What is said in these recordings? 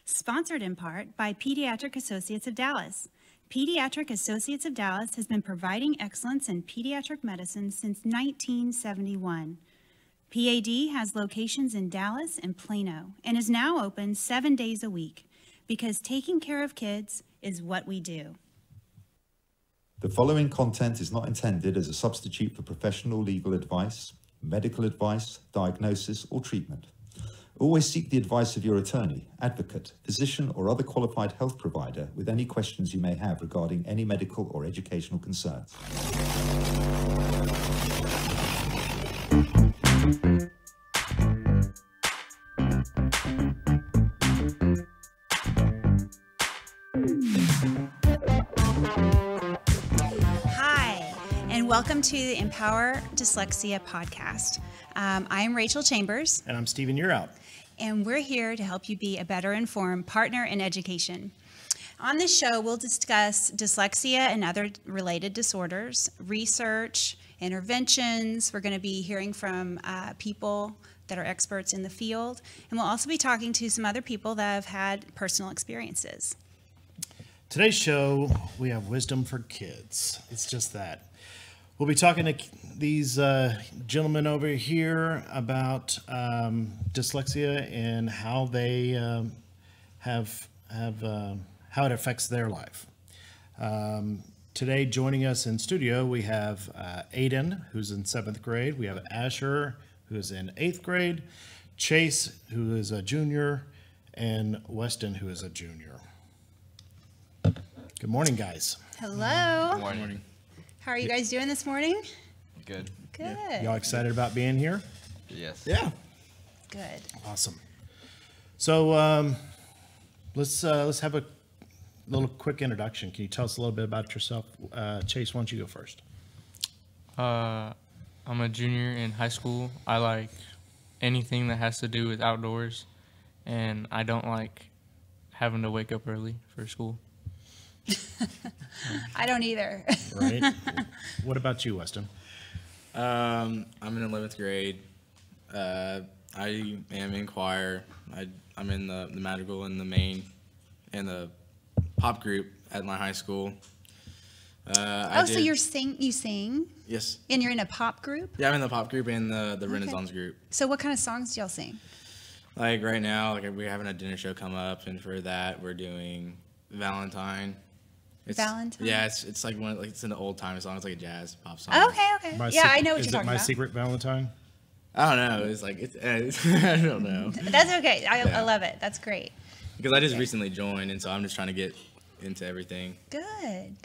Sponsored in part by Pediatric Associates of Dallas. Pediatric Associates of Dallas has been providing excellence in pediatric medicine since 1971. PAD has locations in Dallas and Plano and is now open 7 days a week because taking care of kids is what we do. The following content is not intended as a substitute for professional legal advice, medical advice, diagnosis, or treatment. Always seek the advice of your attorney, advocate, physician, or other qualified health provider with any questions you may have regarding any medical or educational concerns. Hi, and welcome to the Empower Dyslexia podcast. I'm Rachel Chambers. And I'm Stephen Yearout. And we're here to help you be a better informed partner in education. On this show, we'll discuss dyslexia and other related disorders, research, interventions. We're going to be hearing from people that are experts in the field. And we'll also be talking to some other people that have had personal experiences. Today's show, we have wisdom for kids. It's just that. We'll be talking to these gentlemen over here about dyslexia and how they how it affects their life. Today, joining us in studio, we have Aiden, who's in 7th grade. We have Asher, who's in 8th grade. Chase, who is a junior, and Weston, who is a junior. Good morning, guys. Hello. Good morning. How are you guys doing this morning? Good. Good. Y'all excited about being here? Yes. Yeah. Good. Awesome. So let's have a little quick introduction. Can you tell us a little bit about yourself? Chase, why don't you go first? I'm a junior in high school. I like anything that has to do with outdoors, and I don't like having to wake up early for school. I don't either. Right. What about you, Weston? I'm in 11th grade. I am in choir. I'm in the madrigal and the main and the pop group at my high school. So you sing? Yes. And you're in a pop group? Yeah, I'm in the pop group and the Renaissance group. So what kind of songs do y'all sing? Like right now, like we're having a dinner show come up, and for that we're doing Valentine. Valentine? Yeah, it's like it's an old time song. It's like a jazz pop song. Okay. I know what you're talking about. My Secret Valentine? I don't know. It's like I don't know. That's okay. I love it. That's great. Because I just recently joined, and so I'm just trying to get into everything. Good.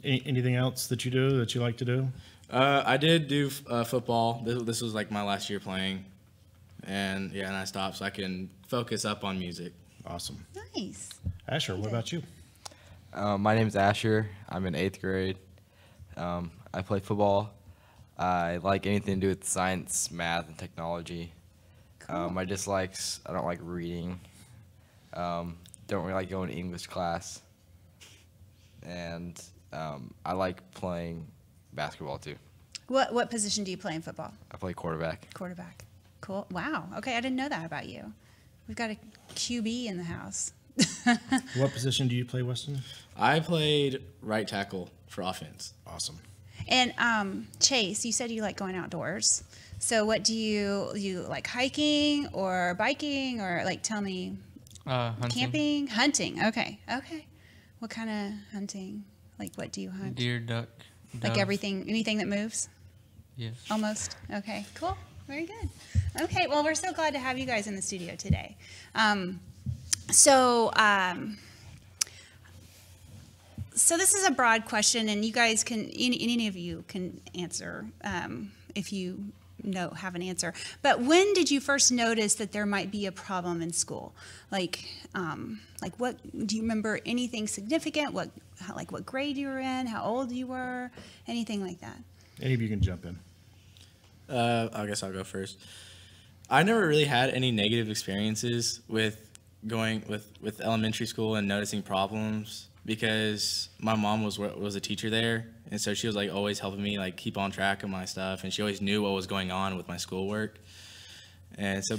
Anything else that you do that you like to do? I did do football. This was like my last year playing, and I stopped so I can focus up on music. Awesome. Nice. Asher, what about you? My name's Asher. I'm in 8th grade. I play football. I like anything to do with science, math, and technology. Cool. My dislikes, I don't like reading. Don't really like going to English class. And I like playing basketball too. What position do you play in football? I play quarterback. Quarterback. Cool. Wow. Okay, I didn't know that about you. We've got a QB in the house. What position do you play, Weston? I played right tackle for offense. Awesome. And Chase, you said you like going outdoors. So what do you like, hiking or biking, or like, tell me? Hunting. Camping? Hunting. Okay. What kind of hunting? Like, what do you hunt? Deer, duck, Like dove. anything that moves? Yes. Almost. Okay, cool. Very good. Okay, well, we're so glad to have you guys in the studio today. So this is a broad question, and you guys can, any of you can answer if you have an answer. But when did you first notice that there might be a problem in school? Like what, do you remember anything significant? What grade you were in, how old you were, anything like that? Any of you can jump in. I guess I'll go first. I never really had any negative experiences with going with elementary school and noticing problems, because my mom was a teacher there, and so she was like always helping me like keep on track of my stuff, and she always knew what was going on with my schoolwork. And so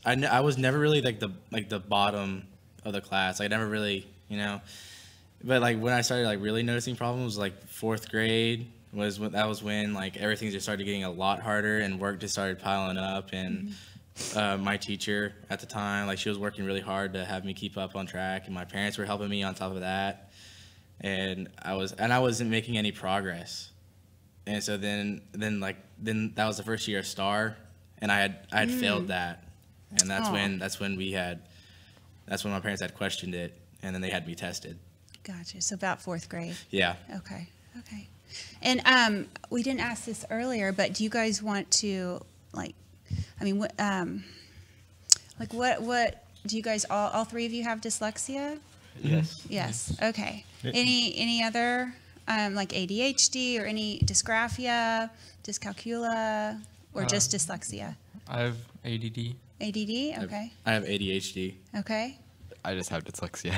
I was never really like the bottom of the class. I never really, but like when I started like really noticing problems, like 4th grade was when like everything just started getting a lot harder and work just started piling up. And my teacher at the time, like she was working really hard to have me keep up on track, and my parents were helping me on top of that. And I wasn't making any progress. And so then that was the first year of STAR, and I had failed that. And that's when my parents had questioned it, and then they had me tested. Gotcha. So about 4th grade. Yeah. Okay. And we didn't ask this earlier, but do you guys want to what do you guys all 3 of you have dyslexia? Yes. Yes. Okay. Any other like ADHD or any dysgraphia, dyscalculia, or just dyslexia? I have ADD. ADD. Okay. I have ADHD. Okay. I just have dyslexia.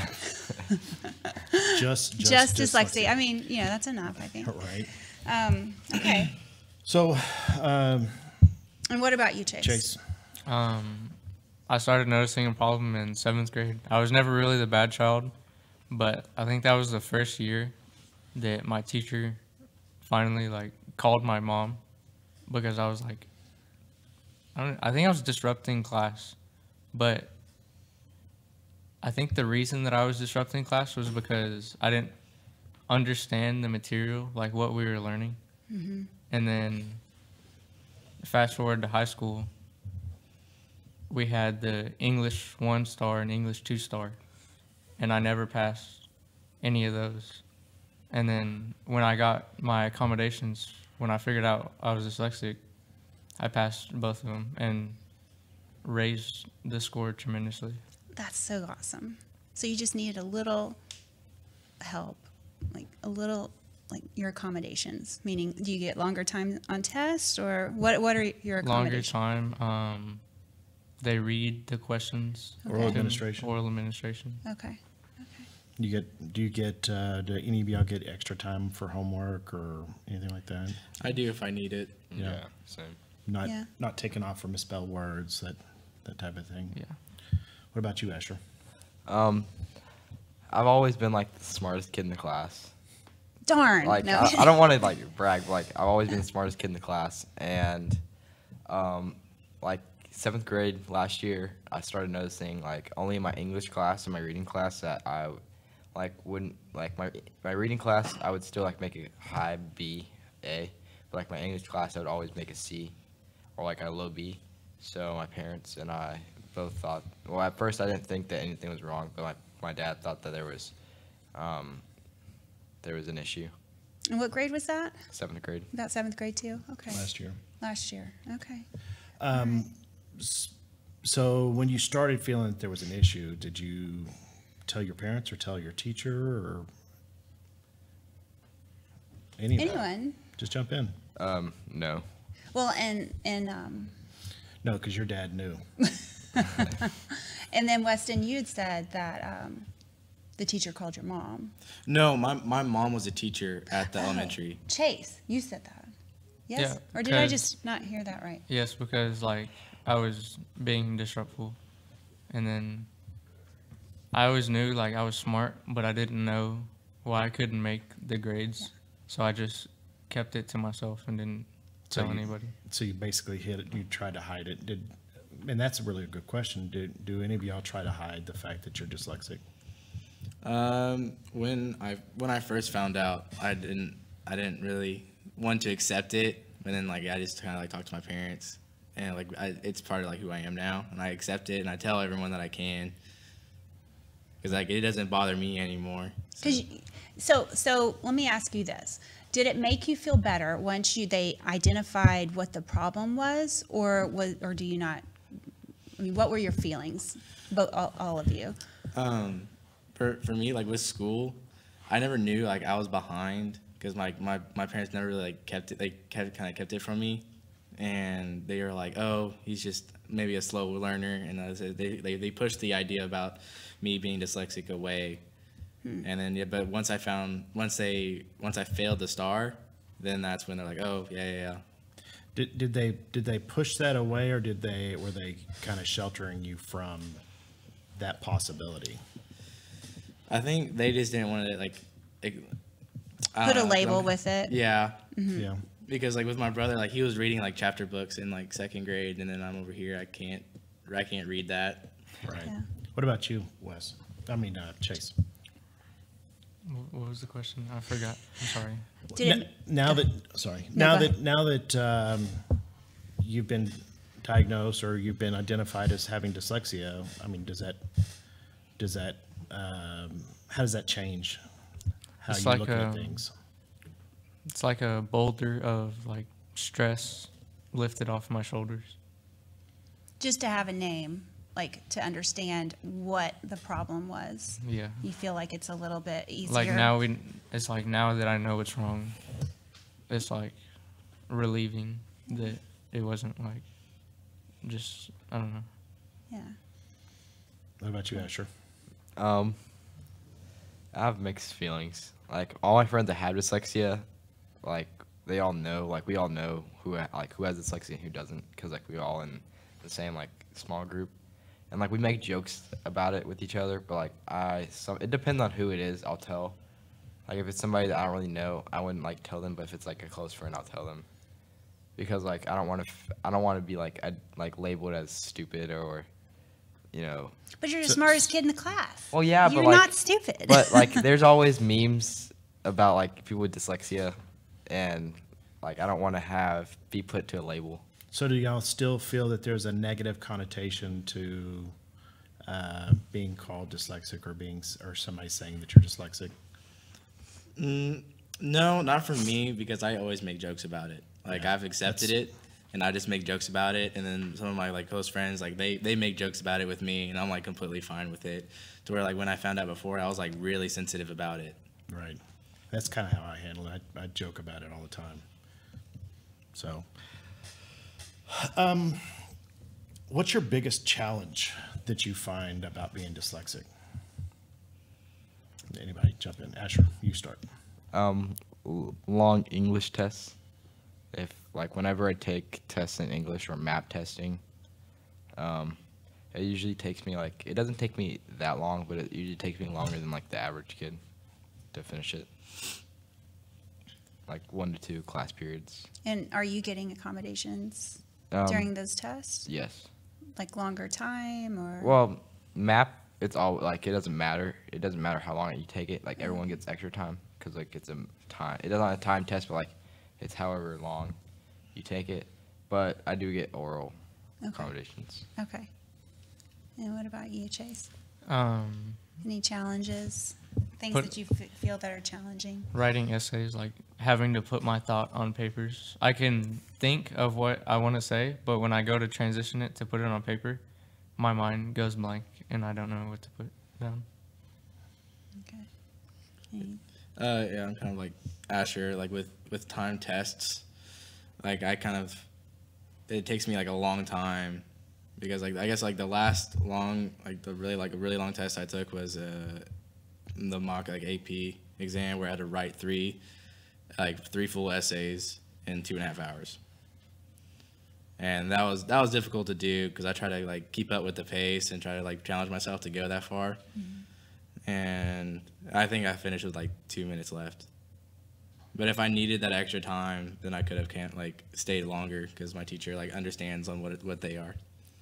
Just dyslexia. I mean, that's enough, I think. Right. Okay. So, And what about you, Chase? Chase. I started noticing a problem in 7th grade. I was never really the bad child, but I think that was the first year that my teacher finally like called my mom because I was like, I think I was disrupting class, but I think the reason that I was disrupting class was because I didn't understand the material, like what we were learning. Mm-hmm. And then fast forward to high school, we had the English 1-star and English 2-star, and I never passed any of those. And then when I got my accommodations, when I figured out I was dyslexic, I passed both of them and raised the score tremendously. That's so awesome. So you just needed a little help, like like your accommodations, meaning do you get longer time on tests, or what are your accommodations? Longer time. They read the questions. Oral administration. Oral administration. Okay. Do any of y'all get extra time for homework or anything like that? I do if I need it. Yeah, same. Not taking off for misspelled words, that type of thing. Yeah. What about you, Asher? I've always been like the smartest kid in the class. Darn. Like no. I don't want to like brag, but like I've always been the smartest kid in the class, and like 7th grade last year, I started noticing like only in my English class and my reading class that I like wouldn't like my reading class I would still like make a high B, A, but like my English class I would always make a C or like a low B. So my parents and I both thought, well, at first I didn't think that anything was wrong, but my dad thought that there was an issue. And what grade was that? 7th grade. About 7th grade too? Okay. Last year. Okay. So when you started feeling that there was an issue, did you tell your parents or tell your teacher or anyone? Just jump in. No. Well, and No, because your dad knew. and then Weston, you had said that the teacher called your mom. No, my mom was a teacher at the elementary. Chase, you said that. Yes? Yeah, Or did I just not hear that right? Yes, because like I was being disruptive, and then I always knew like I was smart, but I didn't know why I couldn't make the grades. So I just kept it to myself and didn't tell anybody. So you basically hid it. You tried to hide it. And that's a really good question. Do any of y'all try to hide the fact that you're dyslexic? When I first found out, I didn't really want to accept it, and then like I just kind of like talked to my parents, and like it's part of like who I am now, and I accept it, and I tell everyone that I can, because like it doesn't bother me anymore. So let me ask you this: did it make you feel better once they identified what the problem was, or do you not? I mean, what were your feelings, all of you? For me, like with school, I never knew like I was behind because my parents never really like kept it from me, and they were like, oh, he's just maybe a slow learner, and they pushed the idea about me being dyslexic away. And then but once I failed the STAR, then that's when they're like, oh yeah. Did they push that away, or were they kind of sheltering you from that possibility? I think they just didn't want to like I Put don't a know, label like- with it. Yeah, Yeah. because like with my brother, like he was reading like chapter books in like second grade, and then I'm over here, I can't read that. Right. Yeah. What about you, Wes? I mean, Chase. What was the question? I forgot. I'm sorry. Did it, Now that No, go ahead. now that you've been diagnosed or you've been identified as having dyslexia, I mean, how does that change how It's you like look at things? It's like a boulder of like stress lifted off my shoulders. just to have a name, like to understand what the problem was. Yeah. You feel like it's a little bit easier. Like it's like now that I know what's wrong, it's like relieving that it wasn't like just, I don't know. Yeah. What about you, Asher? I have mixed feelings. Like all my friends that have dyslexia, like they all know, like we all know who has dyslexia and who doesn't, because like we all in the same like small group, and like we make jokes about it with each other. But like it depends on who it is. I'll tell. Like if it's somebody that I don't really know, I wouldn't like tell them. But if it's like a close friend, I'll tell them, because like I don't want to be like labeled as stupid or, you know. But you're the smartest kid in the class. Well, yeah, You're but like, not stupid. But like, there's always memes about like people with dyslexia, and like I don't want to be put to a label. So do y'all still feel that there's a negative connotation to being called dyslexic or somebody saying that you're dyslexic? No, not for me, because I always make jokes about it. Like Yeah, I've accepted it, and I just make jokes about it. And then some of my like close friends, like they make jokes about it with me, and I'm like completely fine with it. To where like when I found out before, I was like really sensitive about it. Right. That's kind of how I handle it. I joke about it all the time. So, what's your biggest challenge that you find about being dyslexic? Anybody jump in? Asher, you start. Long English tests. If like whenever I take tests in English or map testing, it usually takes me like, it doesn't take me that long, but it usually takes me longer than like the average kid to finish it. Like 1 to 2 class periods. And are you getting accommodations during those tests? Yes. Like longer time or? Well, map, it's all like, it doesn't matter. It doesn't matter how long you take it. Like everyone gets extra time because like it's a time. It doesn't have a time test, but like it's however long you take it. But I do get oral accommodations. Okay. And what about you, Chase? Um, Any challenges? Things Put- that you feel that are challenging? Writing essays, like having to put my thought on papers. I can think of what I want to say, but when I go to transition it to put it on paper, my mind goes blank and I don't know what to put down. Okay. Any- Yeah, I'm kind of like Asher, like with time tests. Like it takes me like a long time, because like I guess like the last long, like the really like a really long test I took was the mock like AP exam, where I had to write three full essays in 2.5 hours. And that was difficult to do, because I try to like keep up with the pace and try to like challenge myself to go that far. And I think I finished with like 2 minutes left. But if I needed that extra time, then I could have stayed longer, because my teacher like understands on what they are.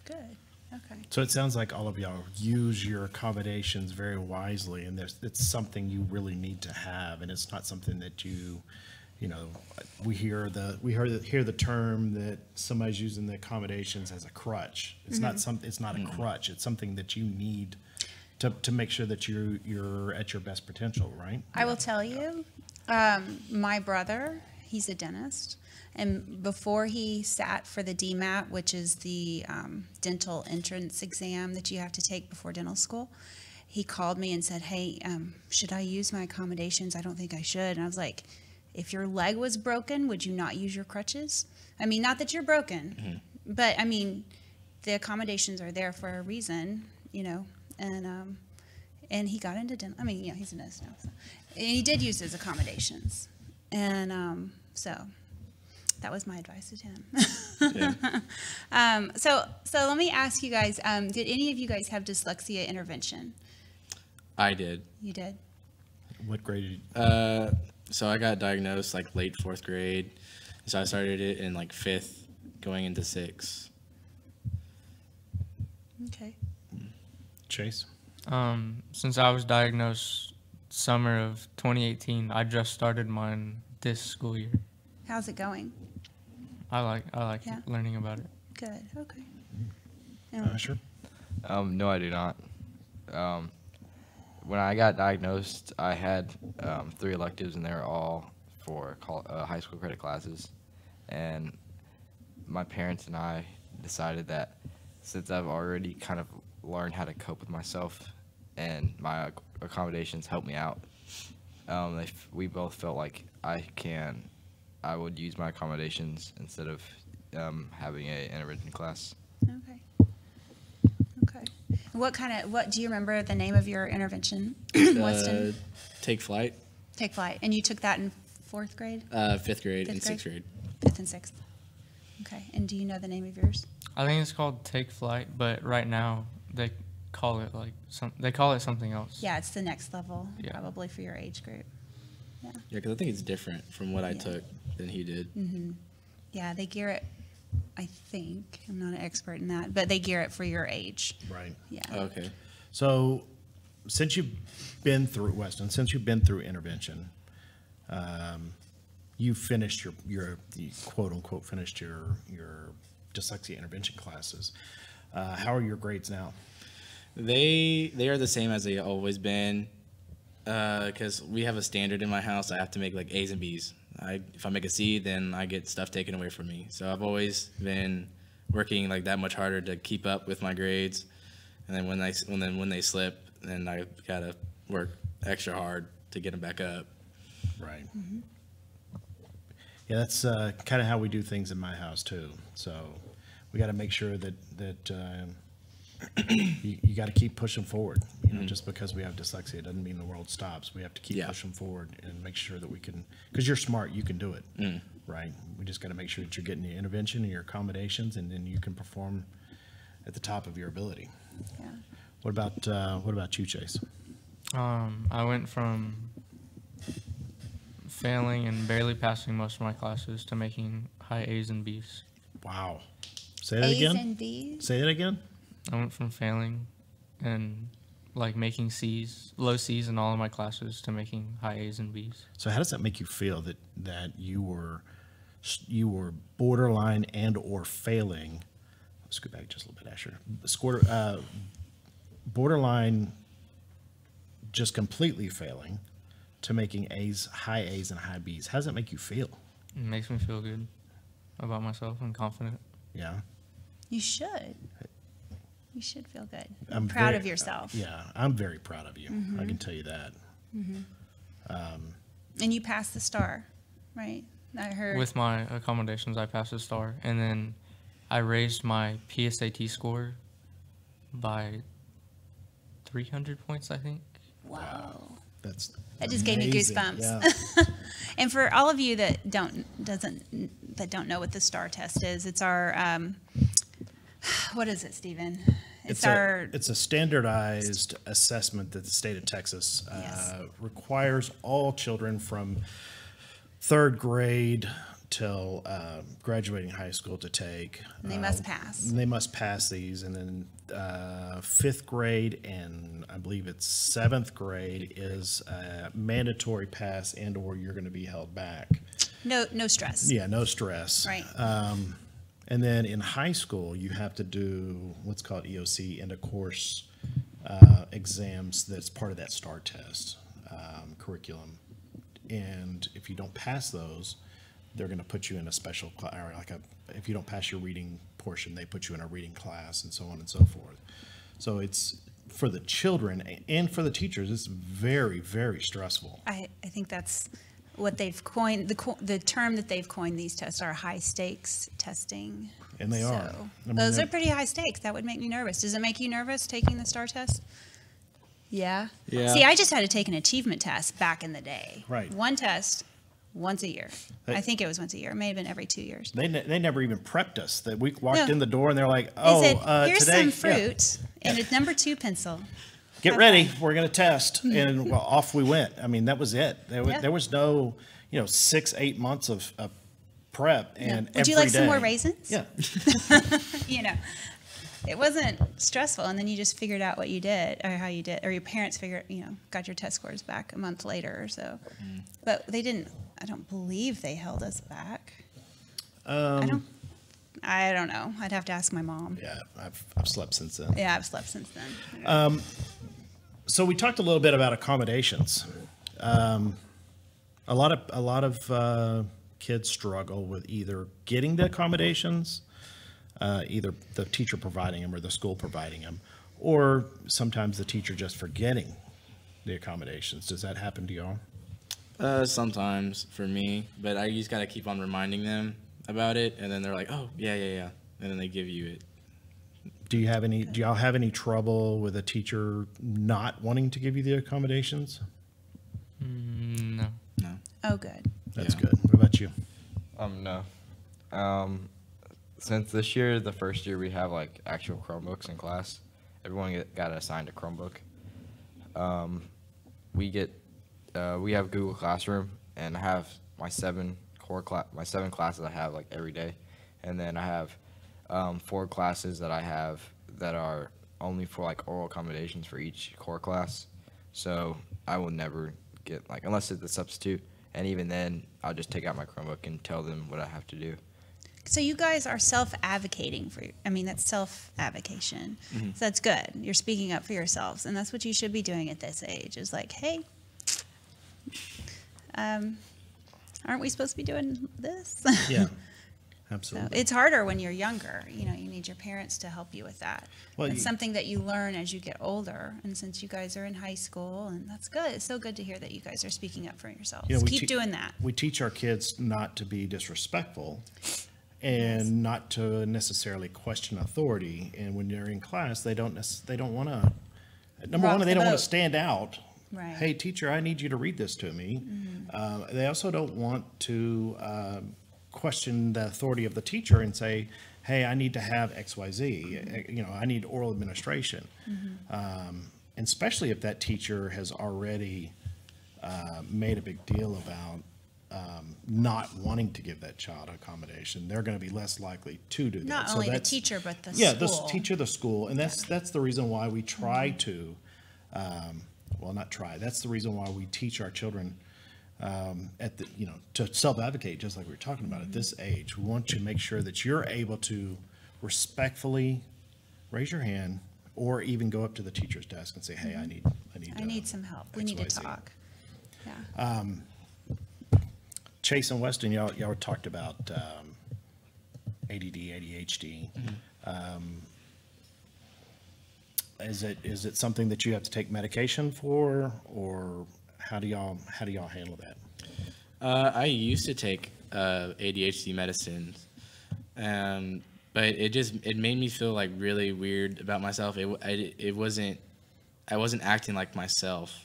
Good. Okay. So it sounds like all of y'all use your accommodations very wisely, and it's something you really need to have, and it's not something that you know, we hear the term that somebody's using the accommodations as a crutch. It's not a crutch. It's something that you need to make sure that you're at your best potential, right? I will tell you, my brother, he's a dentist, and before he sat for the DMAT, which is the dental entrance exam that you have to take before dental school, he called me and said, "Hey, should I use my accommodations? I don't think I should." And I was like, if your leg was broken, would you not use your crutches? I mean, not that you're broken, but I mean, the accommodations are there for a reason, you know, and he got into dental. I mean, yeah, he's a dentist now, so. And he did use his accommodations, and so, That was my advice to Tim. Yeah. So let me ask you guys, did any of you guys have dyslexia intervention? I did. You did? What grade did you? So I got diagnosed like late 4th grade. So I started it in like 5th, going into 6th. Okay. Chase? Since I was diagnosed summer of 2018, I just started mine this school year. How's it going? I like Yeah. learning about it. Good. Okay. And Sure. No, I do not. When I got diagnosed, I had 3 electives, and they were all for high school credit classes. And my parents and I decided that since I've already kind of learned how to cope with myself and my accommodations help me out, we both felt like I would use my accommodations instead of having an intervention class. Okay. Okay. What do you remember the name of your intervention, Weston? Take Flight. Take Flight. And you took that in 4th grade? 5th grade and Fifth 6th grade. 5th and 6th. Okay. And do you know the name of yours? I think it's called Take Flight, but right now they call it something else. Yeah, it's the next level, Yeah. probably for your age group. Yeah, because I think it's different from what I Yeah. took than he did. Yeah, they gear it, I think, I'm not an expert in that, but they gear it for your age. Right. Yeah. Okay. So, since you've been through Weston, since you've been through intervention, you finished you quote unquote finished your dyslexia intervention classes. How are your grades now? They are the same as they always been, because we have a standard in my house. I have to make like A's and B's. If I make a C, then I get stuff taken away from me. So I've always been working like that much harder to keep up with my grades, and then when they slip, then I gotta work extra hard to get them back up. Right. Yeah, that's kind of how we do things in my house too. So we got to make sure that you got to keep pushing forward. You know, just because we have dyslexia doesn't mean the world stops. We have to keep pushing forward and make sure that we can, because you're smart, you can do it, right? We just got to make sure that you're getting the intervention and your accommodations, and then you can perform at the top of your ability. Yeah. What about you, Chase? I went from failing and barely passing most of my classes to making high A's and B's. Wow. Say that A's again. and B's? Say that again. I went from failing and like making C's, low C's in all of my classes to making high A's and B's. So how does that make you feel that you were borderline and or failing? Let's go back just a little bit, Asher. Borderline, just completely failing, to making A's, high A's and high B's. How does that make you feel? It makes me feel good about myself and confident. Yeah. You should. You should feel good. I'm proud very- of yourself. Yeah, I'm very proud of you. I can tell you that. And you passed the STAR, right? I heard. With my accommodations, I passed the STAR, and then I raised my PSAT score by 300 points, I think. Whoa. That just gave me amazing. goosebumps. Yeah. And for all of you that don't know what the STAR test is, it's our what is it, Stephen? It's a standardized assessment that the state of Texas Yes. requires all children from 3rd grade till graduating high school to take. And they must pass. They must pass these, and then 5th grade and I believe it's 7th grade is mandatory pass, and or you're going to be held back. No stress. Yeah, no stress. Right. And then in high school, you have to do what's called EOC, end of course exams. That's part of that STAR test curriculum. And if you don't pass those, they're going to put you in a special class, or if you don't pass your reading portion, they put you in a reading class, and so on and so forth. So it's, for the children and for the teachers, it's very, very stressful. I think that's what they've coined. The term that they've coined these tests are high stakes testing. And they are. So, I mean, those they're- are pretty high stakes. That would make me nervous. Does it make you nervous taking the STAR test? Yeah. Yeah. See, I just had to take an achievement test back in the day. Right. One test, once a year. I think it was once a year. It may have been every 2 years. They never even prepped us. That we walked No. in the door and they're like, They "Oh, said, here's today, some fruit and a number 2 pencil. get Have ready. fun." We're going to test." And well, off we went. I mean, that was it. Yeah. There was no, 6-8 months of prep and Would you every like some more day- raisins? Yeah. You know, it wasn't stressful. And then you just figured out what you did or how you did, or your parents got your test scores back a month later or so. But they didn't, I don't believe they held us back. I don't know. I'd have to ask my mom. Yeah, I've slept since then. Yeah, I've slept since then. So we talked a little bit about accommodations. A lot of kids struggle with either getting the accommodations, either the teacher providing them or the school providing them, or sometimes the teacher just forgetting the accommodations. Does that happen to y'all? Sometimes for me, but I just gotta keep on reminding them about it, and then they're like, "Oh, yeah," and then they give you it. Do y'all have any trouble with a teacher not wanting to give you the accommodations? No. No. Oh, good. That's Yeah. good. What about you? No. Since this year, the first year, we have like actual Chromebooks in class. Everyone got assigned a Chromebook. We have Google Classroom, and I have my 7 classes I have like every day, and then I have 4 classes that I have that are only for like oral accommodations for each core class. So I will never get like, unless it's a substitute, and even then I'll just take out my Chromebook and tell them what I have to do. So you guys are self-advocating that's self-advocation. So that's good. You're speaking up for yourselves, and that's what you should be doing at this age, is like, hey, aren't we supposed to be doing this? Yeah, So absolutely. it's harder when you're younger. You need your parents to help you with that. Well, It's something that you learn as you get older. And since you guys are in high school, and that's good. It's so good to hear that you guys are speaking up for yourselves. Keep doing that. We teach our kids not to be disrespectful and not to necessarily question authority. And when they're in class, they don't want to. Number Rock one, they the don't want boat. to stand out. Right. Hey, teacher, I need you to read this to me. They also don't want to question the authority of the teacher and say, hey, I need to have X, Y, Z. I need oral administration. And especially if that teacher has already made a big deal about not wanting to give that child accommodation, they're going to be less likely to do that. Not So only the that's- teacher, but the yeah, school. the teacher, the school, and that's the reason why we try to, that's the reason why we teach our children to self-advocate, just like we were talking about at this age. We want to make sure that you're able to respectfully raise your hand or even go up to the teacher's desk and say, hey, I need some help. We need to XYZ. talk. Yeah. Chase and Weston, y'all talked about ADD, ADHD. Is it something that you have to take medication for, or how do y'all handle that? I used to take ADHD medicines, but it made me feel like really weird about myself. I wasn't acting like myself,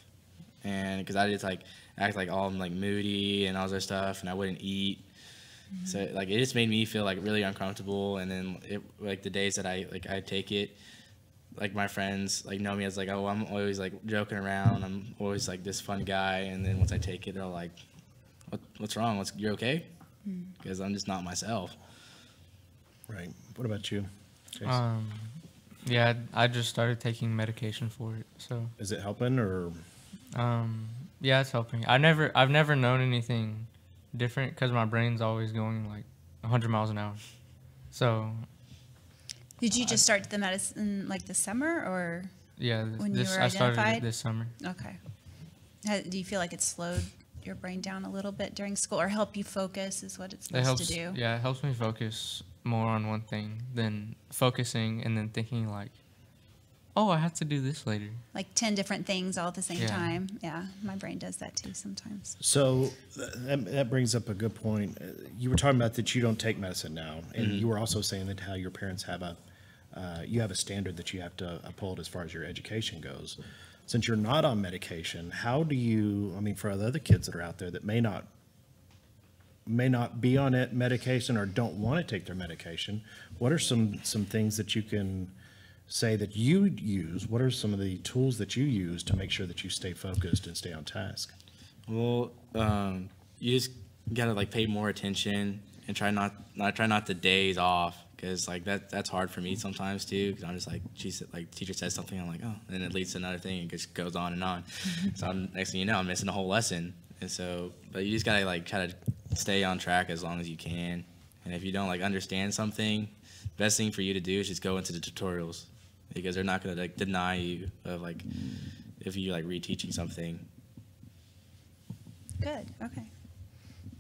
and because I just like act like all like moody and all this stuff, and I wouldn't eat. So like it just made me feel like really uncomfortable. And then the days that I take it, like my friends like know me as like, oh, I'm always like joking around. I'm always like this fun guy. And then once I take it, they're like, what's wrong? You're okay? Because I'm just not myself. Right. What about you, Chase? Yeah, I just started taking medication for it. So Is it helping, or? yeah, it's helping. I've never known anything different because my brain's always going like 100 miles an hour. So Did you just start the medicine like this summer, or yeah, when you were I started identified? it this summer. Okay. Do you feel like it slowed your brain down a little bit during school, or help you focus is what it's It supposed helps. to do? Yeah, it helps me focus more on one thing than focusing and then thinking like, oh, I have to do this later. Like 10 different things all at the same Yeah. time. Yeah, my brain does that too sometimes. So that brings up a good point. You were talking about that you don't take medicine now, and you were also saying that how your parents have you have a standard that you have to uphold as far as your education goes. Since you're not on medication, how do you, for the other kids that are out there that may not may not be on it medication or don't want to take their medication, what are some things that you can say that you use? What are some of the tools that you use to make sure that you stay focused and stay on task? Well, you just gotta like pay more attention and try not to daze off, because like that's hard for me sometimes too, because I'm just like, teacher says something, I'm like, oh, and then it leads to another thing, and it just goes on and on. So next thing you know, I'm missing a whole lesson. And so, but you just gotta like try to stay on track as long as you can. And if you don't like understand something, best thing for you to do is just go into the tutorials, because they're not gonna like deny you of like if you like reteaching something. Good. Okay.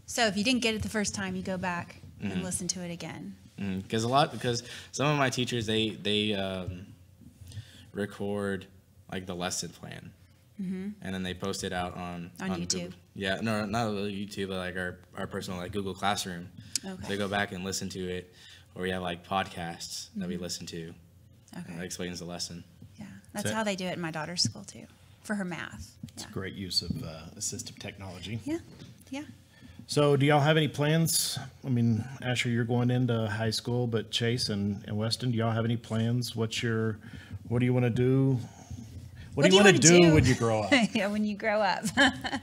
So if you didn't get it the first time, you go back and listen to it again. Because some of my teachers they record like the lesson plan, and then they post it out on YouTube. Google. Yeah, no, not YouTube, but like our personal like Google Classroom. Okay. They go back and listen to it, or we have like podcasts that we listen to. Okay. That explains the lesson. Yeah, that's how they do it in my daughter's school too, for her math. It's Yeah. a great use of assistive technology. Yeah. Yeah. So do y'all have any plans? I mean, Asher, you're going into high school, but Chase and Weston, do y'all have any plans? What do you want to do? What do you want to do when you grow up? Yeah, when you grow up. I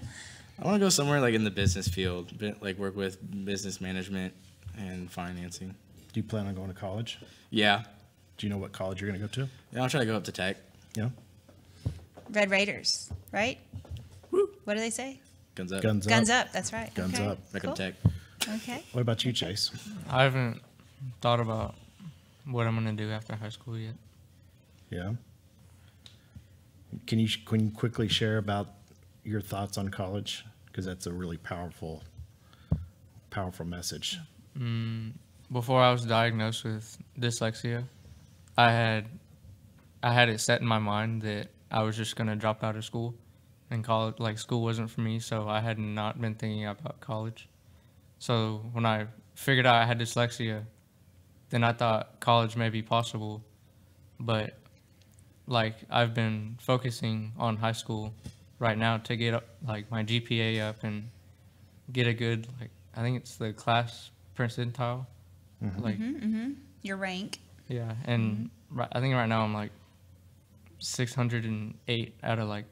want to go somewhere like in the business field, like work with business management and financing. Do you plan on going to college? Yeah. Do you know what college you're going to go to? Yeah, I'll try to go up to Tech. Yeah. Red Raiders, right? Woo. What do they say? Guns up. Guns up. Guns up. That's right. Guns Okay. up. Back Cool. up Tech. Okay. What about you, Chase? I haven't thought about what I'm gonna do after high school yet. Yeah. Can you quickly share about your thoughts on college? Because that's a really powerful message. Before I was diagnosed with dyslexia, I had it set in my mind that I was just gonna drop out of school, and college, like school wasn't for me, so I had not been thinking about college. So when I figured out I had dyslexia, then I thought college may be possible, but like I've been focusing on high school right now to get up, like my GPA up and get a good, like I think it's the class percentile, like Your rank. yeah, and I think right now I'm like 608 out of like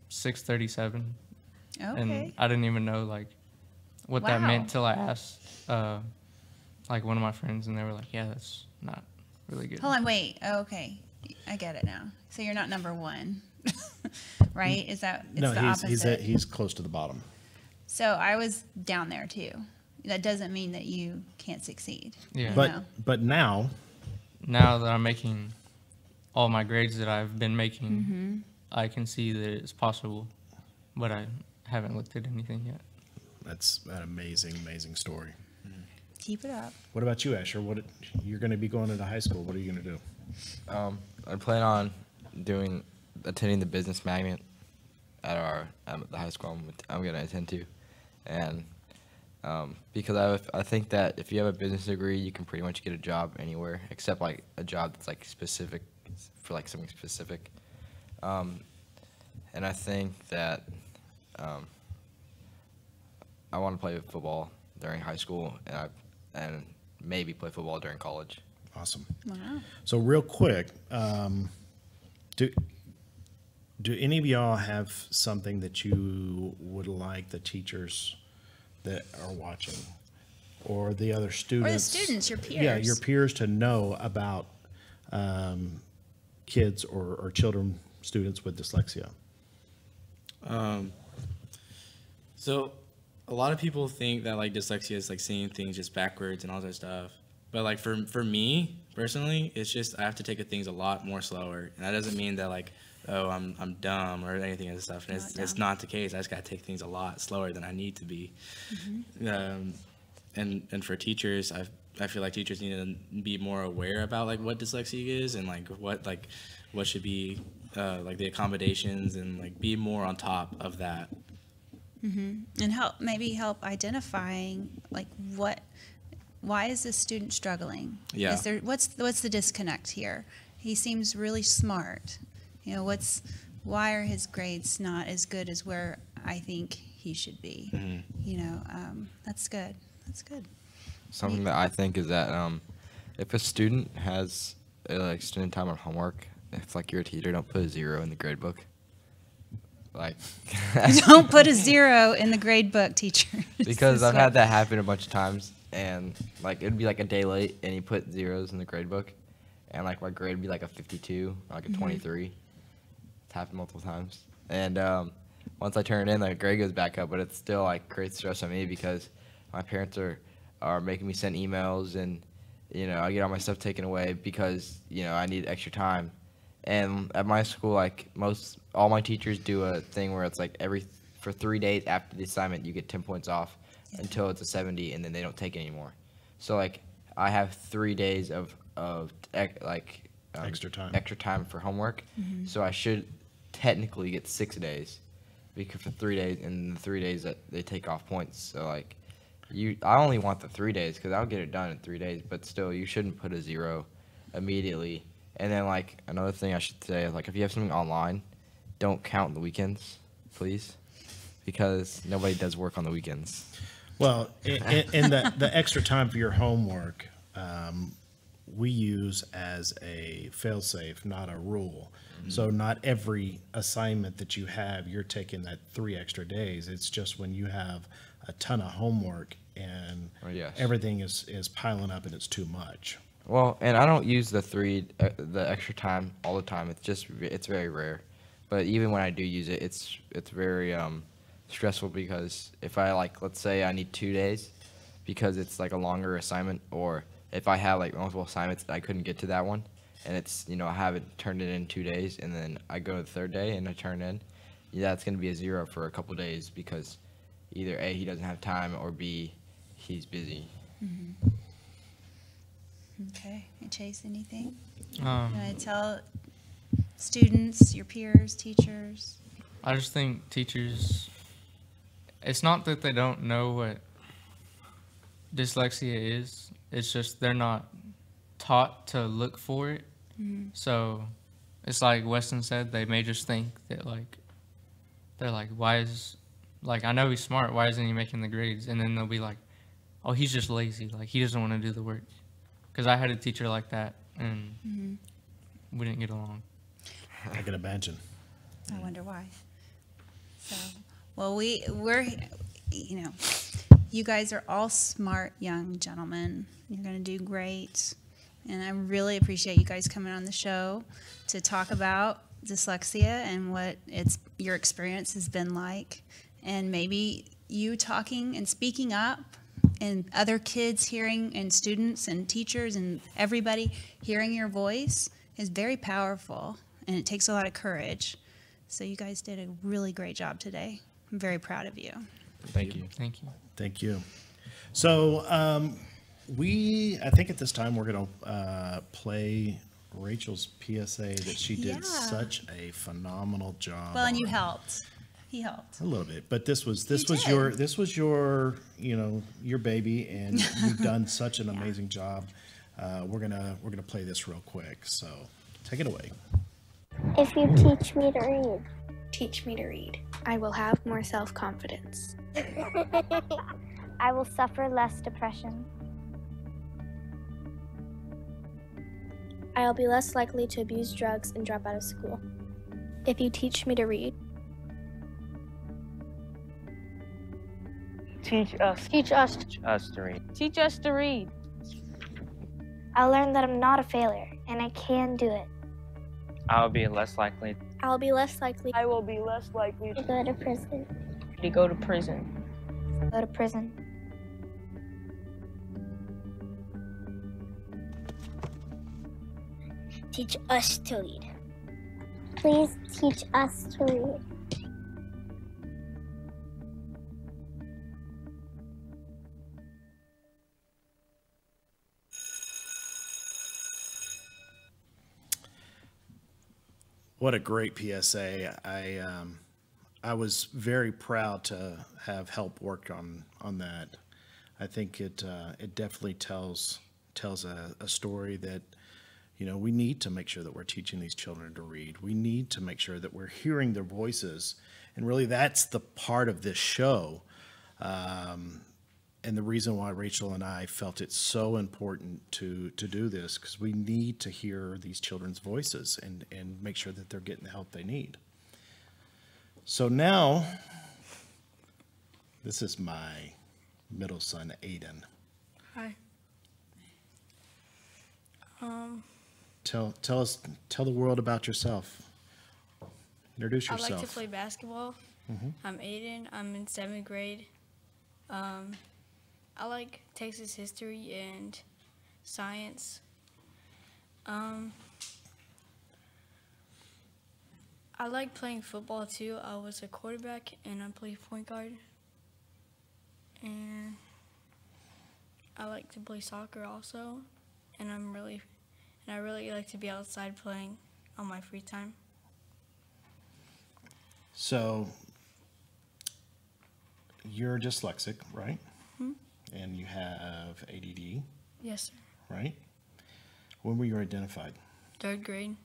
637, Okay. and I didn't even know like what that Wow. meant till I asked like one of my friends, and they were like, "Yeah, that's not really good." Hold on, wait. Oh, okay. I get it now. So you're not number one, right? Is that it's No, the opposite? he's close to the bottom. So I was down there too. That doesn't mean that you can't succeed. Yeah. you But know? but now, Now that I'm making all my grades that I've been making, I can see that it's possible, but I haven't looked at anything yet. that's an amazing story. Keep it up. What about you, Asher? You're going to be going into high school. What are you going to do? I plan on attending the business magnet at the high school I'm going to attend to, and because I think that if you have a business degree, you can pretty much get a job anywhere except like a job that's like specific for like something specific, and I think that I want to play football during high school and maybe play football during college. Awesome. Wow. So real quick, do any of y'all have something that you would like the teachers that are watching or the other students? students, your peers. Yeah, your peers to know about kids or children, students with dyslexia. So a lot of people think that like dyslexia is like seeing things just backwards and all that stuff. But like for me personally, it's just I have to take things a lot more slower. And that doesn't mean that like, oh, I'm dumb or anything and stuff. And it's not the case. I just got to take things a lot slower than I need to be. And for teachers, I feel like teachers need to be more aware about like what dyslexia is and like what should be like the accommodations and like be more on top of that. And help identifying like why is this student struggling? Yeah. What's the disconnect here? He seems really smart. You know, why are his grades not as good as where I think he should be? You know, that's good. That's good. Something that I think is that if a student has like student time on homework, if like you're a teacher, don't put a 0 in the grade book. Like, Don't put a 0 in the grade book, teacher. because I've had that happen a bunch of times, and like it'd be like a day late, and you put 0s in the grade book, and like my grade would be like a 52, like a 23. It's happened multiple times, and once I turn it in, the grade goes back up, but it still like creates stress on me because my parents are making me send emails, and I get all my stuff taken away because I need extra time. And at my school, like all my teachers do a thing where it's like for 3 days after the assignment, you get 10 points off until it's a 70, and then they don't take it anymore. So like I have 3 days of Extra time for homework. So I should technically get 6 days, because for 3 days, and the 3 days that they take off points. So like I only want the 3 days because I'll get it done in 3 days. But still, you shouldn't put a 0 immediately. And then, like, another thing I should say is, like, if you have something online, don't count the weekends, please, because nobody does work on the weekends. Well, in the extra time for your homework, we use as a fail-safe, not a rule. So not every assignment that you have, you're taking that 3 extra days. It's just when you have a ton of homework and everything is piling up and it's too much. Well, and I don't use the extra time all the time. It's very rare. But even when I do use it, it's very stressful, because if I let's say I need 2 days because it's like a longer assignment, or if I have like multiple assignments I couldn't get to that one, and it's I haven't turned it in 2 days, and then I go to the 3rd day and I turn in, it's going to be a 0 for a couple days, because either A, he doesn't have time, or B, he's busy. Okay. And Chase, anything? You Um, want to tell students, your peers, teachers? I just think teachers, it's not that they don't know what dyslexia is, it's just they're not taught to look for it. So it's like Weston said, they may just think that they're like, I know he's smart, why isn't he making the grades? And then they'll be like, oh, he's just lazy, like he doesn't want to do the work. Because I had a teacher like that, and we didn't get along. I can imagine. I wonder why. So, well, we're, you guys are all smart young gentlemen. You're going to do great. And I really appreciate you guys coming on the show to talk about dyslexia and what your experience has been like. And maybe you talking and speaking up, and other kids hearing, and students and teachers and everybody hearing your voice is very powerful, and it takes a lot of courage. So you guys did a really great job today. I'm very proud of you. Thank you. Thank you. Thank you. So I think at this time we're going to play Rachel's PSA that she did such a phenomenal job. Well, and on. you helped. He helped. A little bit, but this was your your baby, and you've done such an amazing job. We're gonna play this real quick, so take it away. If you teach me to read. Teach me to read. I will have more self-confidence. I will suffer less depression. I'll be less likely to abuse drugs and drop out of school. If you teach me to read. Teach us. Teach us. Teach us to read. Teach us to read. I'll learn that I'm not a failure and I can do it. I'll be less likely. I'll be less likely I will be less likely to go to prison. to go to prison. Go to prison. Teach us to read. Please teach us to read. What a great PSA. I was very proud to have help work on that. I think it definitely tells a story that, we need to make sure that we're teaching these children to read. We need to make sure that we're hearing their voices. And really that's the part of this show. And the reason why Rachel and I felt it's so important to do this, because we need to hear these children's voices and make sure that they're getting the help they need. So now, this is my middle son, Aiden. Hi. Tell the world about yourself. Introduce I yourself. like to play basketball. I'm Aiden. I'm in 7th grade. I like Texas history and science. I like playing football too. I was a quarterback and I played point guard. And I like to play soccer also. And I really like to be outside playing on my free time. So you're dyslexic, right? And you have ADD, Yes, sir. right? When were you identified? 3rd grade.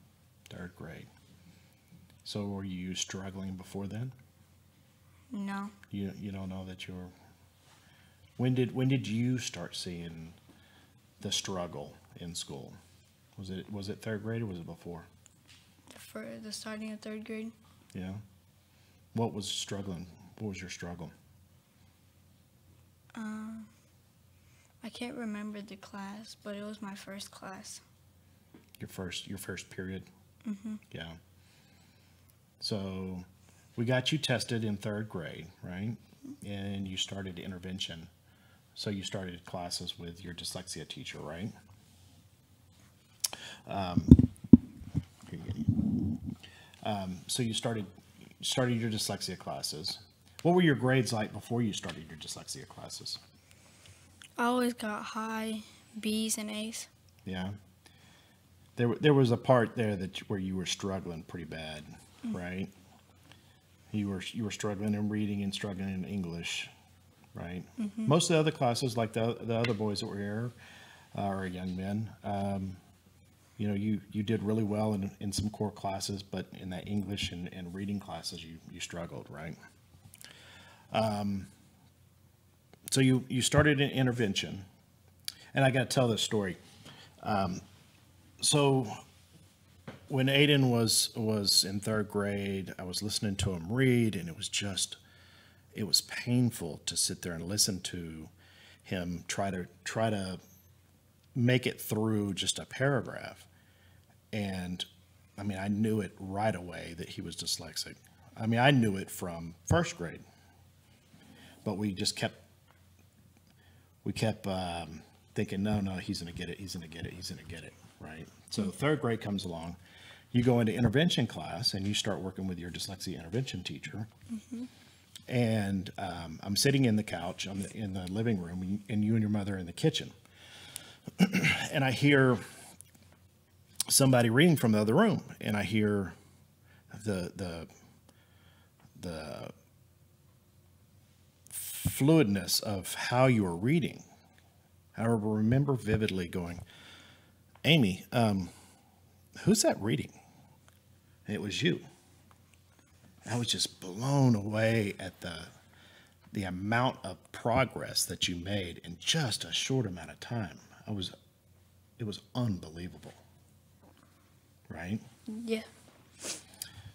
3rd grade. So were you struggling before then? No. You don't know that you're. When did you start seeing the struggle in school? Was it 3rd grade or was it before? For the starting of 3rd grade. Yeah. What was struggling? What was your struggle? I can't remember the class, but it was my first class. Your first period? Yeah. So we got you tested in 3rd grade, right? And you started intervention. So you started classes with your dyslexia teacher, right? So you started your dyslexia classes. What were your grades like before you started your dyslexia classes? I always got high B's and A's. Yeah. There was a part there where you were struggling pretty bad, right? You were struggling in reading and struggling in English, right? Most of the other classes, like the other boys that were here, or young men, you did really well in some core classes, but in that English and reading classes, you struggled, right? So you started an intervention, and I got to tell this story. So when Aiden was in 3rd grade, I was listening to him read, and it was painful to sit there and listen to him try to make it through just a paragraph. And I mean, I knew it right away that he was dyslexic. I mean, I knew it from 1st grade, but we kept thinking, no, he's gonna get it, right? So 3rd grade comes along, you go into intervention class and you start working with your dyslexia intervention teacher. And I'm sitting in the couch, I'm in the living room, and you and your mother are in the kitchen. And I hear somebody reading from the other room, and I hear the fluidness of how you were reading. I remember vividly going, Amy, who's that reading? And it was you. I was just blown away at the amount of progress that you made in just a short amount of time. It was unbelievable, right? Yeah.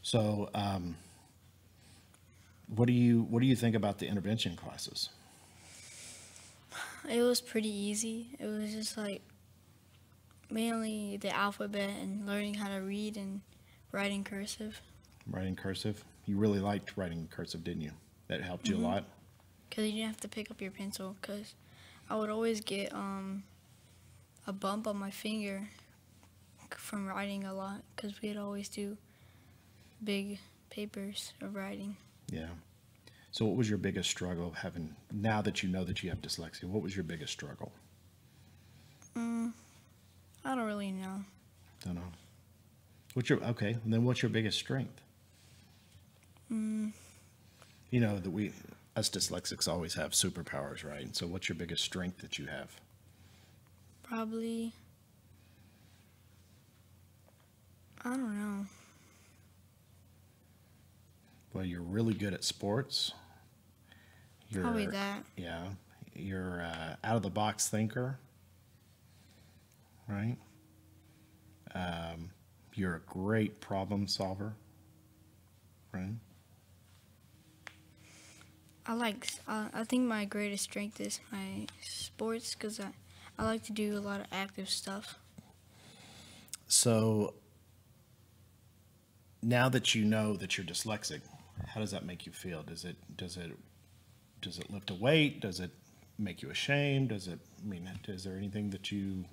So, what do you think about the intervention classes? It was pretty easy. It was just like mainly the alphabet and learning how to read and write in cursive. Writing cursive? You really liked writing cursive, didn't you? That helped you a lot? Because you didn't have to pick up your pencil. Because I would always get a bump on my finger from writing a lot. Because we'd always do big papers of writing. Yeah. So what was your biggest struggle now that you know that you have dyslexia, what was your biggest struggle? I don't really know. Don't know. Okay, and then what's your biggest strength? You know that us dyslexics always have superpowers, right? So what's your biggest strength that you have? Probably, I don't know. Well, you're really good at sports. Probably that. Yeah. you're out of the box thinker, right? You're a great problem solver, right? I think my greatest strength is my sports, because I like to do a lot of active stuff. So now that you know that you're dyslexic, how does that make you feel? Does it lift a weight? Does it make you ashamed? Is there anything that you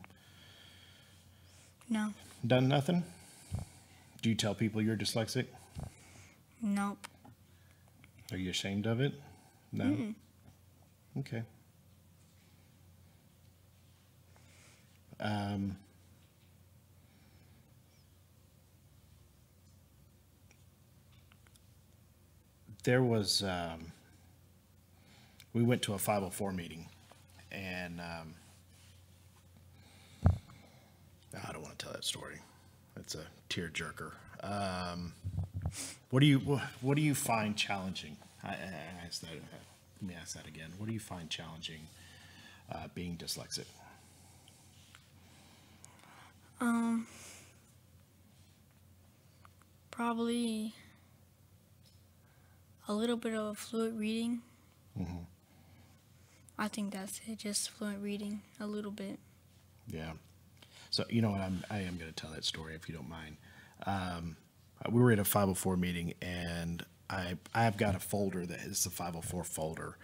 No. done? Nothing? Do you tell people you're dyslexic? Nope. Are you ashamed of it? No? Mm-mm. Okay. There was, we went to a 504 meeting, and I don't want to tell that story. It's a tearjerker. What do you find challenging? I asked that. Let me ask that again. What do you find challenging being dyslexic? Probably a little bit of fluent reading. Mm-hmm. I think that's it, just fluent reading a little bit. Yeah. So, you know what, I am going to tell that story if you don't mind. We were at a 504 meeting, and I've got a folder that is the 504 folder,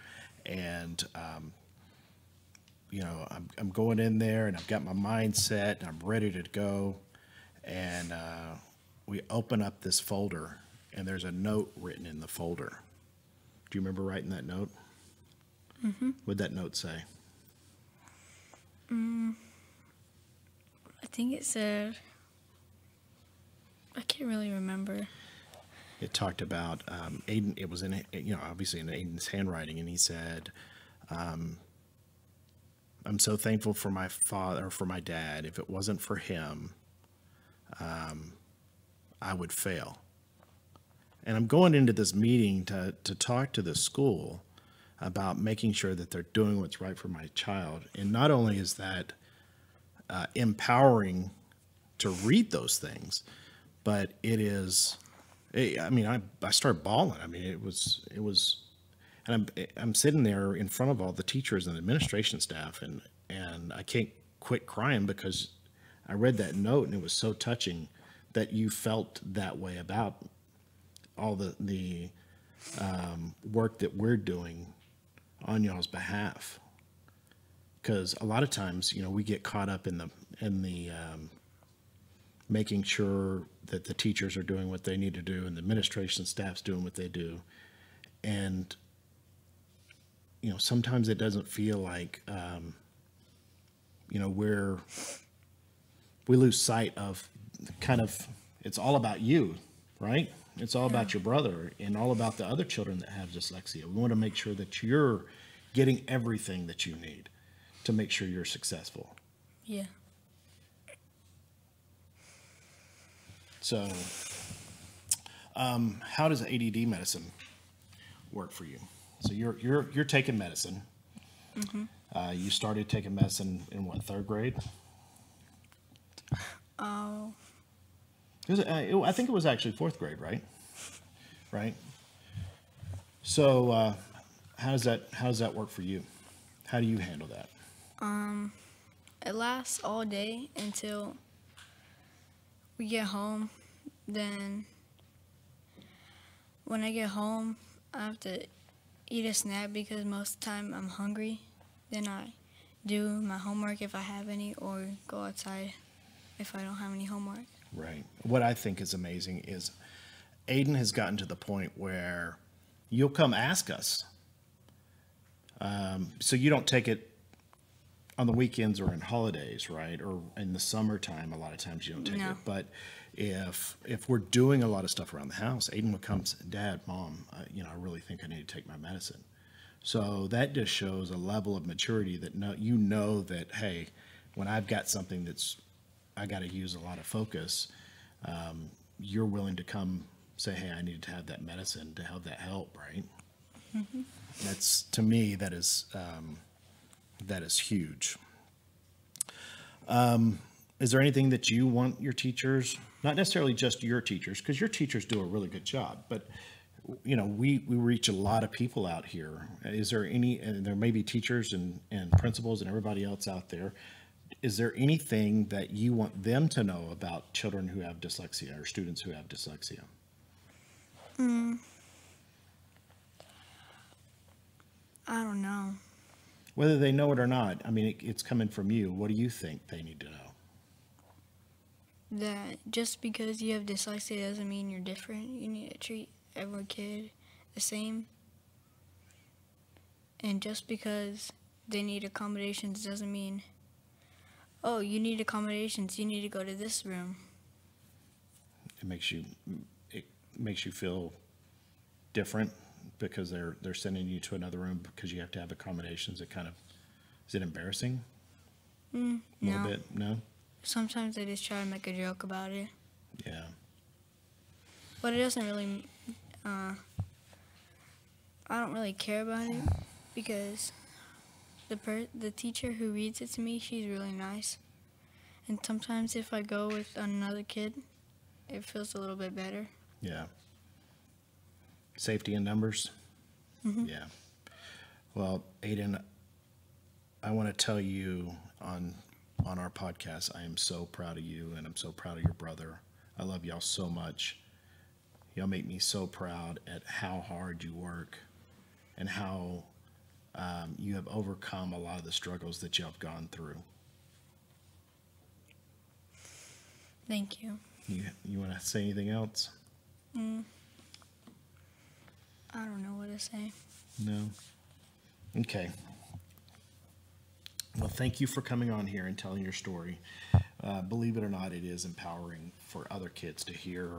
and you know, I'm going in there, and I've got my mind set, and I'm ready to go, and we open up this folder, and there's a note written in the folder. Do you remember writing that note? Mm-hmm. What'd that note say? I think it said, I can't really remember. It talked about Aiden. It was in, you know, obviously in Aiden's handwriting, and he said, "I'm so thankful for my father, or for my dad. If it wasn't for him, I would fail." And I'm going into this meeting to talk to the school about making sure that they're doing what's right for my child. And not only is that empowering to read those things, but it is, I mean, I started bawling. I mean, it was, and I'm sitting there in front of all the teachers and administration staff, and I can't quit crying because I read that note, and it was so touching that you felt that way about all the work that we're doing on y'all's behalf. Because a lot of times, you know, we get caught up in the making sure that the teachers are doing what they need to do and the administration staff's doing what they do. And, you know, sometimes it doesn't feel like, you know, we lose sight of kind of, it's all about you, right? It's all about your brother and all about the other children that have dyslexia. We want to make sure that you're getting everything that you need to make sure you're successful. Yeah. So, how does ADD medicine work for you? So you're taking medicine. Mm-hmm. You started taking medicine in what, 3rd grade? Oh. I think it was actually 4th grade, right? Right. So, how does that work for you? How do you handle that? It lasts all day until we get home. Then when I get home, I have to eat a snack because most of the time I'm hungry. Then I do my homework if I have any, or go outside if I don't have any homework. Right. What I think is amazing is Aiden has gotten to the point where you'll come ask us. So you don't take it on the weekends or in holidays, right? Or in the summertime, a lot of times you don't take it. But if we're doing a lot of stuff around the house, Aiden would come, Dad, Mom, you know, I really think I need to take my medicine. So that just shows a level of maturity that you know that, hey, when I've got something that's, I got to use a lot of focus, you're willing to come say, hey, I need to have that medicine to have that help, right? Mm-hmm. That's, to me, that is That is huge. Is there anything that you want your teachers, not necessarily just your teachers, because your teachers do a really good job, but you know, we reach a lot of people out here. Is there any, and there may be teachers and principals and everybody else out there, is there anything that you want them to know about children who have dyslexia or students who have dyslexia? I don't know. Whether they know it or not, I mean, it's coming from you. What do you think they need to know? That just because you have dyslexia doesn't mean you're different. You need to treat every kid the same. And just because they need accommodations doesn't mean, oh, you need accommodations, you need to go to this room. It makes you feel different because they're sending you to another room because you have to have accommodations. It kind of, is it embarrassing? A little bit, no? Sometimes I just try to make a joke about it. Yeah. But it doesn't really, I don't really care about it because the teacher who reads it to me, she's really nice. And sometimes if I go with another kid, it feels a little bit better. Yeah. Safety in numbers? Yeah. Well, Aiden, I want to tell you on our podcast, I am so proud of you, and I'm so proud of your brother. I love y'all so much. Y'all make me so proud at how hard you work and how you have overcome a lot of the struggles that you have gone through. Thank you. You want to say anything else? I don't know what to say. No? Okay. Well, thank you for coming on here and telling your story. Believe it or not, it is empowering for other kids to hear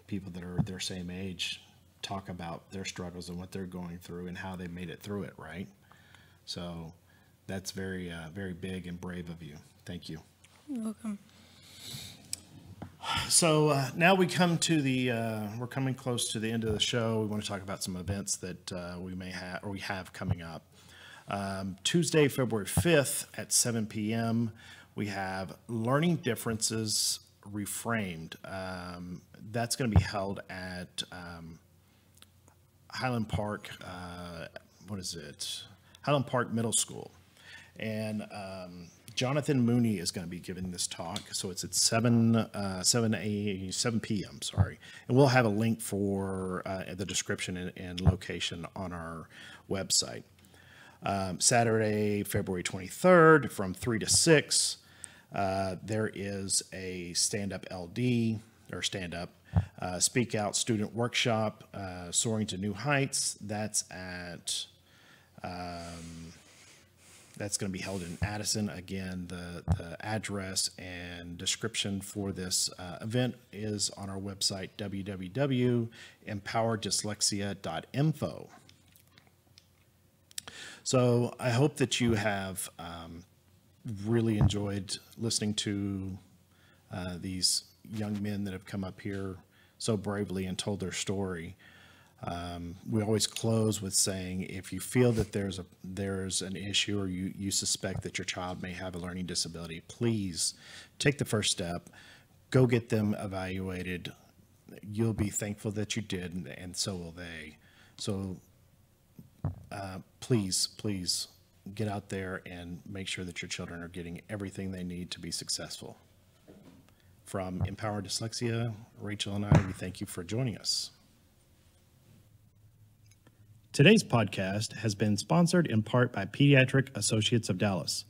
people that are their same age talk about their struggles and what they're going through and how they made it through it, right? So that's very, very big and brave of you. Thank you. You're welcome. So now we come to we're coming close to the end of the show. We want to talk about some events that we may have, or we have coming up. Tuesday, February 5th at 7 p.m., we have Learning Differences Reframed. That's going to be held at Highland Park, Highland Park Middle School. And Jonathan Mooney is going to be giving this talk, so it's at 7 p.m. Sorry, and we'll have a link for the description and location on our website. Saturday, February 23rd, from 3 to 6, there is a stand-up LD or stand-up Speak Out student workshop, Soaring to New Heights. That's at That's going to be held in Addison. Again, the address and description for this event is on our website, www.empowerdyslexia.info. So I hope that you have really enjoyed listening to these young men that have come up here so bravely and told their story. We always close with saying, if you feel that there's an issue or you suspect that your child may have a learning disability, please take the first step, go get them evaluated. You'll be thankful that you did, and so will they. So please get out there and make sure that your children are getting everything they need to be successful. From Empower Dyslexia, Rachel and I, we thank you for joining us. Today's podcast has been sponsored in part by Pediatric Associates of Dallas.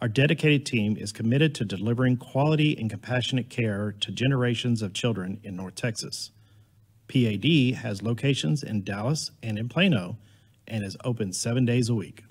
Our dedicated team is committed to delivering quality and compassionate care to generations of children in North Texas. PAD has locations in Dallas and in Plano and is open 7 days a week.